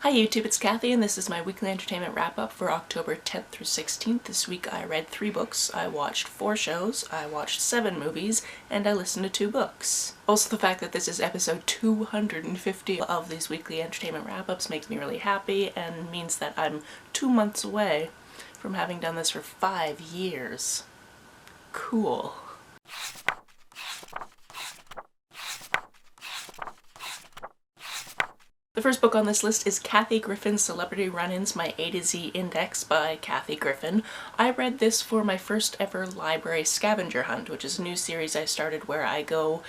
Hi YouTube, it's Kathy and this is my weekly entertainment wrap-up for October 10th through 16th. This week I read 3 books, I watched 4 shows, I watched 7 movies, and I listened to 2 books. Also, the fact that this is episode 250 of these weekly entertainment wrap-ups makes me really happy and means that I'm 2 months away from having done this for 5 years. Cool. The first book on this list is Kathy Griffin's Celebrity Run-Ins, My A to Z Index by Kathy Griffin. I read this for my first ever library scavenger hunt, which is a new series I started where I go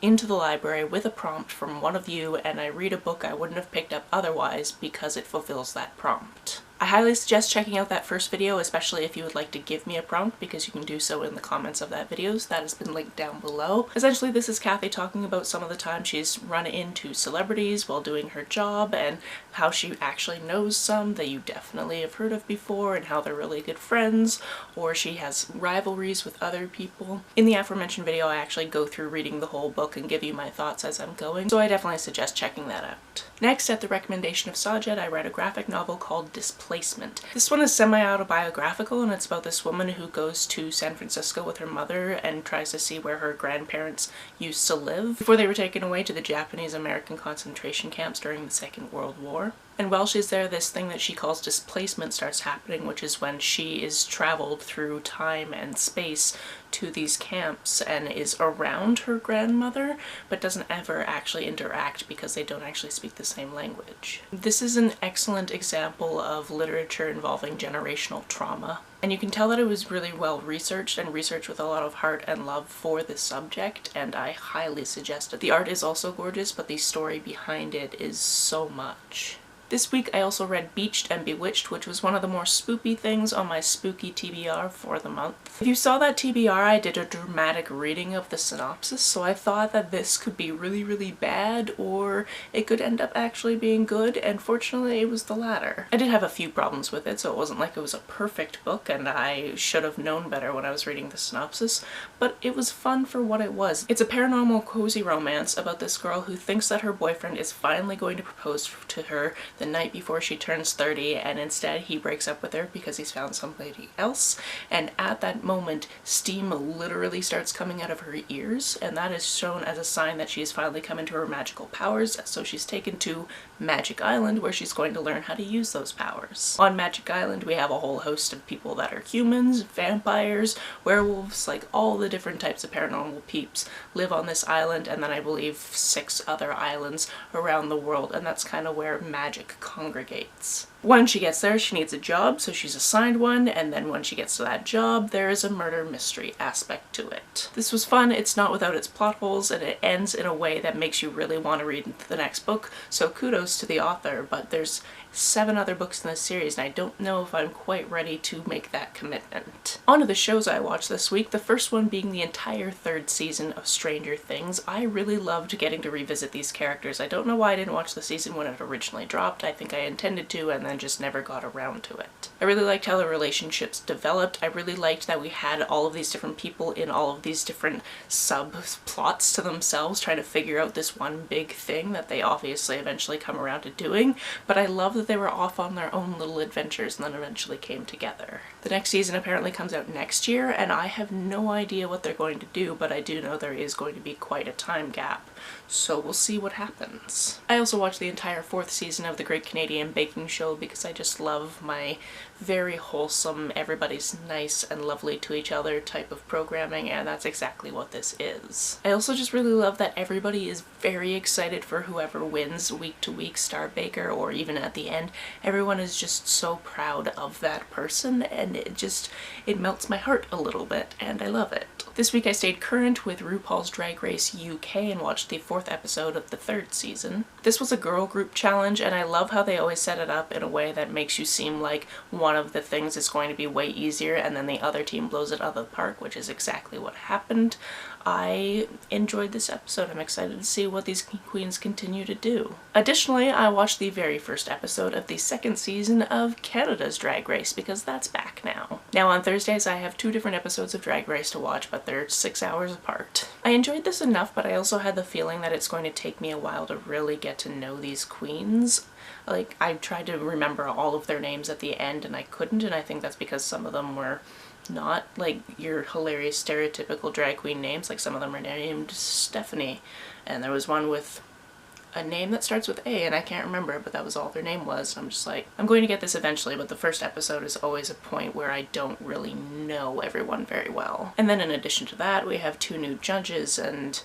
into the library with a prompt from one of you and I read a book I wouldn't have picked up otherwise because it fulfills that prompt. I highly suggest checking out that first video, especially if you would like to give me a prompt, because you can do so in the comments of that video, so that has been linked down below. Essentially, this is Kathy talking about some of the time she's run into celebrities while doing her job and how she actually knows some that you definitely have heard of before and how they're really good friends, or she has rivalries with other people. In the aforementioned video, I actually go through reading the whole book and give you my thoughts as I'm going, so I definitely suggest checking that out. Next, at the recommendation of Sajid, I read a graphic novel called Displacement. This one is semi-autobiographical and it's about this woman who goes to San Francisco with her mother and tries to see where her grandparents used to live before they were taken away to the Japanese-American concentration camps during the Second World War. And while she's there, this thing that she calls displacement starts happening, which is when she is traveled through time and space to these camps and is around her grandmother, but doesn't ever actually interact because they don't actually speak the same language. This is an excellent example of literature involving generational trauma. And you can tell that it was really well researched and researched with a lot of heart and love for this subject, and I highly suggest it. The art is also gorgeous, but the story behind it is so much. This week I also read Beached and Bewitched, which was one of the more spoopy things on my spooky TBR for the month. If you saw that TBR, I did a dramatic reading of the synopsis, so I thought that this could be really, really bad, or it could end up actually being good, and fortunately it was the latter. I did have a few problems with it, so it wasn't like it was a perfect book, and I should have known better when I was reading the synopsis, but it was fun for what it was. It's a paranormal cozy romance about this girl who thinks that her boyfriend is finally going to propose to her the night before she turns 30, and instead he breaks up with her because he's found somebody else, and at that moment steam literally starts coming out of her ears, and that is shown as a sign that she has finally come into her magical powers, so she's taken to Magic Island where she's going to learn how to use those powers. On Magic Island we have a whole host of people that are humans, vampires, werewolves, like all the different types of paranormal peeps live on this island, and then I believe 6 other islands around the world, and that's kind of where magic congregates. When she gets there, she needs a job, so she's assigned one, and then when she gets to that job, there is a murder mystery aspect to it. This was fun, it's not without its plot holes, and it ends in a way that makes you really want to read the next book, so kudos to the author, but there's 7 other books in this series, and I don't know if I'm quite ready to make that commitment. On to the shows I watched this week, the first one being the entire 3rd season of Stranger Things. I really loved getting to revisit these characters. I don't know why I didn't watch the season when it originally dropped. I think I intended to and then just never got around to it. I really liked how the relationships developed. I really liked that we had all of these different people in all of these different subplots to themselves trying to figure out this one big thing that they obviously eventually come around to doing, but I love that they were off on their own little adventures and then eventually came together. The next season apparently comes out next year, and I have no idea what they're going to do, but I do know there is going to be quite a time gap, so we'll see what happens. I also watched the entire 4th season of The Great Canadian Baking Show because I just love my very wholesome, everybody's nice and lovely to each other type of programming, and that's exactly what this is. I also just really love that everybody is very excited for whoever wins week to week Star Baker, or even at the end. Everyone is just so proud of that person, and it melts my heart a little bit, and I love it. This week I stayed current with RuPaul's Drag Race UK and watched the 4th episode of the 3rd season. This was a girl group challenge, and I love how they always set it up in a way that makes you seem like one of the things is going to be way easier and then the other team blows it out of the park, which is exactly what happened. I enjoyed this episode. I'm excited to see what these queens continue to do. Additionally, I watched the very first episode of the second season of Canada's Drag Race because that's back now. Now on Thursdays I have 2 different episodes of Drag Race to watch, but they're 6 hours apart. I enjoyed this enough, but I also had the feeling that it's going to take me a while to really get to know these queens. Like, I tried to remember all of their names at the end and I couldn't, and I think that's because some of them were not like your hilarious stereotypical drag queen names. Like, some of them are named Stephanie, and there was one with a name that starts with A and I can't remember, but that was all their name was. I'm just like, I'm going to get this eventually, but the first episode is always a point where I don't really know everyone very well. And then in addition to that, we have 2 new judges and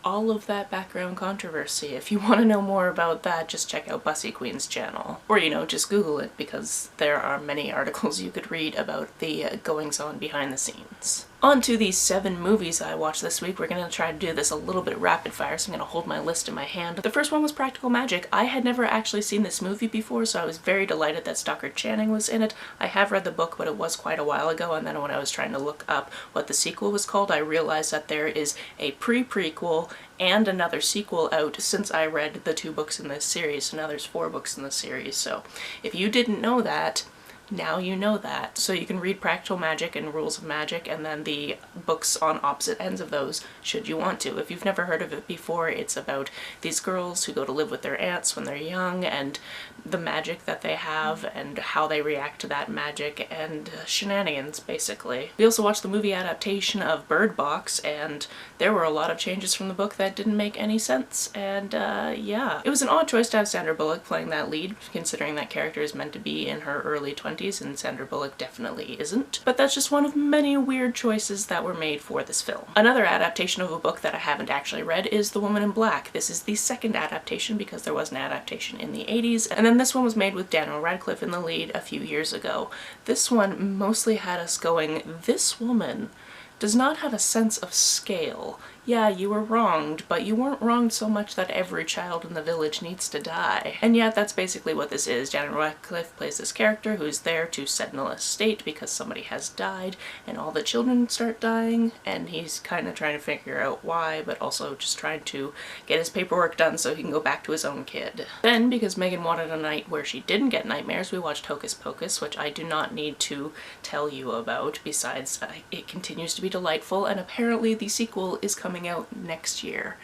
all of that background controversy. If you want to know more about that, just check out Bussy Queen's channel. Or, you know, just Google it, because there are many articles you could read about the goings-on behind the scenes. On to the 7 movies I watched this week. We're going to try to do this a little bit rapid fire, so I'm going to hold my list in my hand. The first one was Practical Magic. I had never actually seen this movie before, so I was very delighted that Stockard Channing was in it. I have read the book, but it was quite a while ago, and then when I was trying to look up what the sequel was called, I realized that there is a pre-prequel and another sequel out since I read the 2 books in this series, so now there's 4 books in the series. So if you didn't know that, now you know that. So you can read Practical Magic and Rules of Magic and then the books on opposite ends of those should you want to. If you've never heard of it before, it's about these girls who go to live with their aunts when they're young and the magic that they have and how they react to that magic and shenanigans, basically. We also watched the movie adaptation of Bird Box, and there were a lot of changes from the book that didn't make any sense, and yeah. It was an odd choice to have Sandra Bullock playing that lead, considering that character is meant to be in her early 20s and Sandra Bullock definitely isn't. But that's just one of many weird choices that were made for this film. Another adaptation of a book that I haven't actually read is The Woman in Black. This is the second adaptation because there was an adaptation in the 80s, and then this one was made with Daniel Radcliffe in the lead a few years ago. This one mostly had us going, this woman does not have a sense of scale. Yeah, you were wronged, but you weren't wronged so much that every child in the village needs to die. And yet that's basically what this is. Daniel Radcliffe plays this character who's there to set an estate because somebody has died and all the children start dying, and he's kind of trying to figure out why, but also just trying to get his paperwork done so he can go back to his own kid. Then, because Megan wanted a night where she didn't get nightmares, we watched Hocus Pocus, which I do not need to tell you about, besides it continues to be delightful, and apparently the sequel is coming out next year.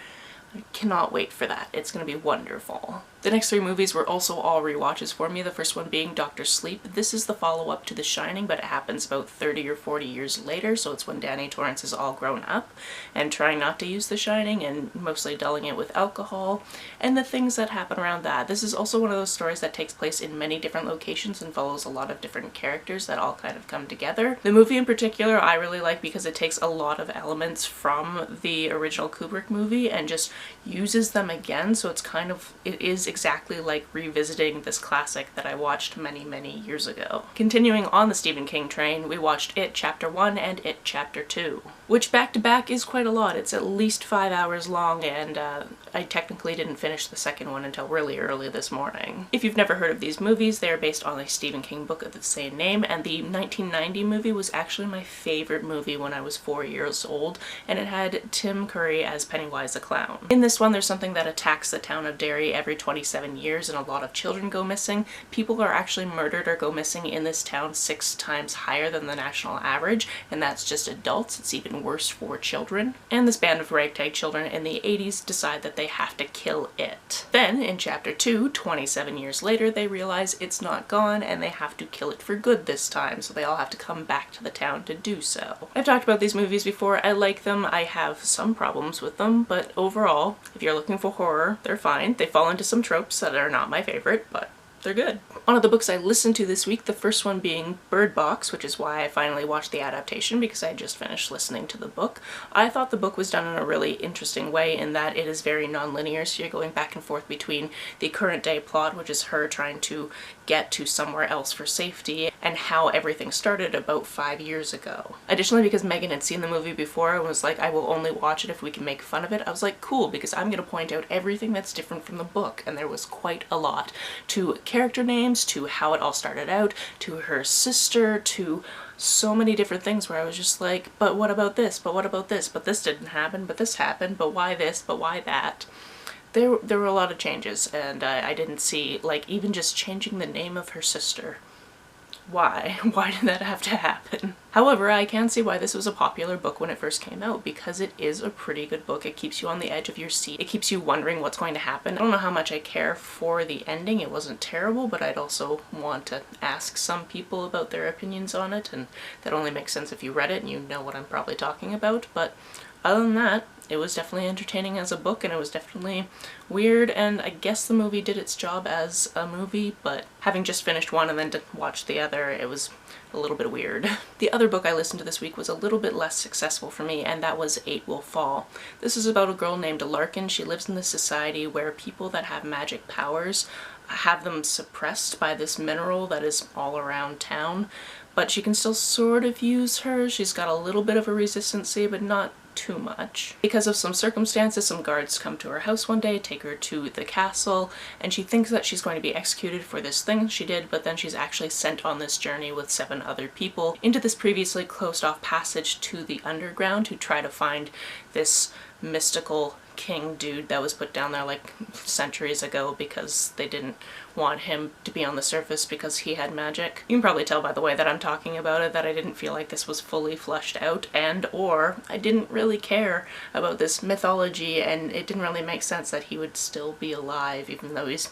I cannot wait for that. It's going to be wonderful. The next 3 movies were also all rewatches for me, the first one being Dr. Sleep. This is the follow-up to The Shining, but it happens about 30 or 40 years later, so it's when Danny Torrance is all grown up and trying not to use The Shining and mostly dulling it with alcohol and the things that happen around that. This is also one of those stories that takes place in many different locations and follows a lot of different characters that all kind of come together. The movie in particular I really like because it takes a lot of elements from the original Kubrick movie and just uses them again, so it's kind of, it is exactly like revisiting this classic that I watched many, many years ago. Continuing on the Stephen King train, we watched It Chapter 1 and It Chapter 2, which back to back is quite a lot. It's at least 5 hours long, and I technically didn't finish the second one until really early this morning. If you've never heard of these movies, they are based on a Stephen King book of the same name, and the 1990 movie was actually my favorite movie when I was 4 years old, and it had Tim Curry as Pennywise the Clown. In this one, there's something that attacks the town of Derry every 27 years, and a lot of children go missing. People are actually murdered or go missing in this town 6 times higher than the national average, and that's just adults. It's even worse for children. And this band of ragtag children in the 80s decide that they have to kill it. Then, in Chapter 2, 27 years later, they realize it's not gone and they have to kill it for good this time, so they all have to come back to the town to do so. I've talked about these movies before. I like them. I have some problems with them, but overall, if you're looking for horror, they're fine. They fall into some tropes that are not my favorite, but they're good. One of the books I listened to this week, the first one being Bird Box, which is why I finally watched the adaptation because I had just finished listening to the book. I thought the book was done in a really interesting way in that it is very non-linear, so you're going back and forth between the current day plot, which is her trying to get to somewhere else for safety, and how everything started about 5 years ago. Additionally, because Megan had seen the movie before and was like, I will only watch it if we can make fun of it, I was like, cool, because I'm going to point out everything that's different from the book, and there was quite a lot. To character names, to how it all started out, to her sister, to so many different things where I was just like, but what about this? But what about this? But this didn't happen, but this happened, but why this? But why that? There were a lot of changes, and I didn't see, like, even just changing the name of her sister. Why? Why did that have to happen? However, I can see why this was a popular book when it first came out, because it is a pretty good book. It keeps you on the edge of your seat. It keeps you wondering what's going to happen. I don't know how much I care for the ending. It wasn't terrible, but I'd also want to ask some people about their opinions on it, and that only makes sense if you read it and you know what I'm probably talking about. But other than that, it was definitely entertaining as a book, and it was definitely weird, and I guess the movie did its job as a movie, but having just finished one and then to watch the other, it was a little bit weird. The other book I listened to this week was a little bit less successful for me, and that was Eight Will Fall. This is about a girl named Larkin. She lives in this society where people that have magic powers have them suppressed by this mineral that is all around town, but she can still sort of use her. She's got a little bit of a resistancy, but not too much. Because of some circumstances, some guards come to her house one day, take her to the castle, and she thinks that she's going to be executed for this thing she did, but then she's actually sent on this journey with 7 other people into this previously closed off passage to the underground to try to find this mystical king dude that was put down there like centuries ago because they didn't want him to be on the surface because he had magic. You can probably tell by the way that I'm talking about it that I didn't feel like this was fully fleshed out, and or I didn't really care about this mythology, and it didn't really make sense that he would still be alive even though he's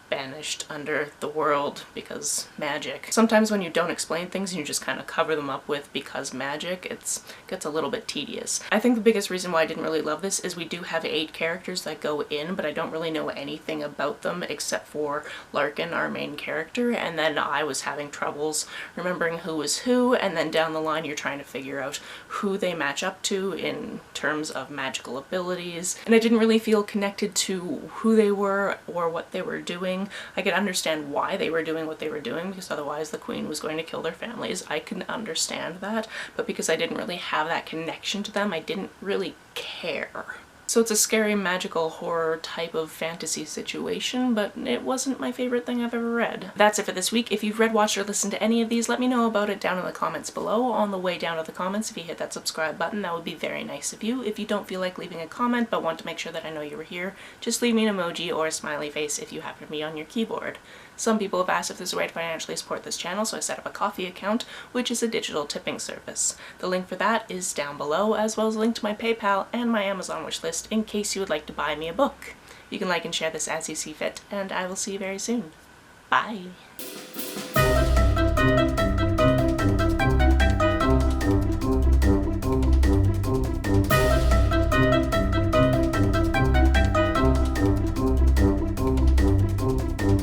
banished under the world because magic. Sometimes when you don't explain things and you just kind of cover them up with because magic, it gets a little bit tedious. I think the biggest reason why I didn't really love this is we do have 8 characters that go in, but I don't really know anything about them except for Larkin, our main character, and then I was having troubles remembering who was who, and then down the line you're trying to figure out who they match up to in terms of magical abilities, and I didn't really feel connected to who they were or what they were doing. I could understand why they were doing what they were doing, because otherwise the queen was going to kill their families. I can understand that, but because I didn't really have that connection to them, I didn't really care. So it's a scary magical horror type of fantasy situation, but it wasn't my favorite thing I've ever read. That's it for this week. If you've read, watched, or listened to any of these, let me know about it down in the comments below. On the way down to the comments, if you hit that subscribe button, that would be very nice of you. If you don't feel like leaving a comment but want to make sure that I know you were here, just leave me an emoji or a smiley face if you happen to be on your keyboard. Some people have asked if there's a way to financially support this channel, so I set up a Ko-fi account, which is a digital tipping service. The link for that is down below, as well as a link to my PayPal and my Amazon wishlist in case you would like to buy me a book. You can like and share this as you see fit, and I will see you very soon. Bye!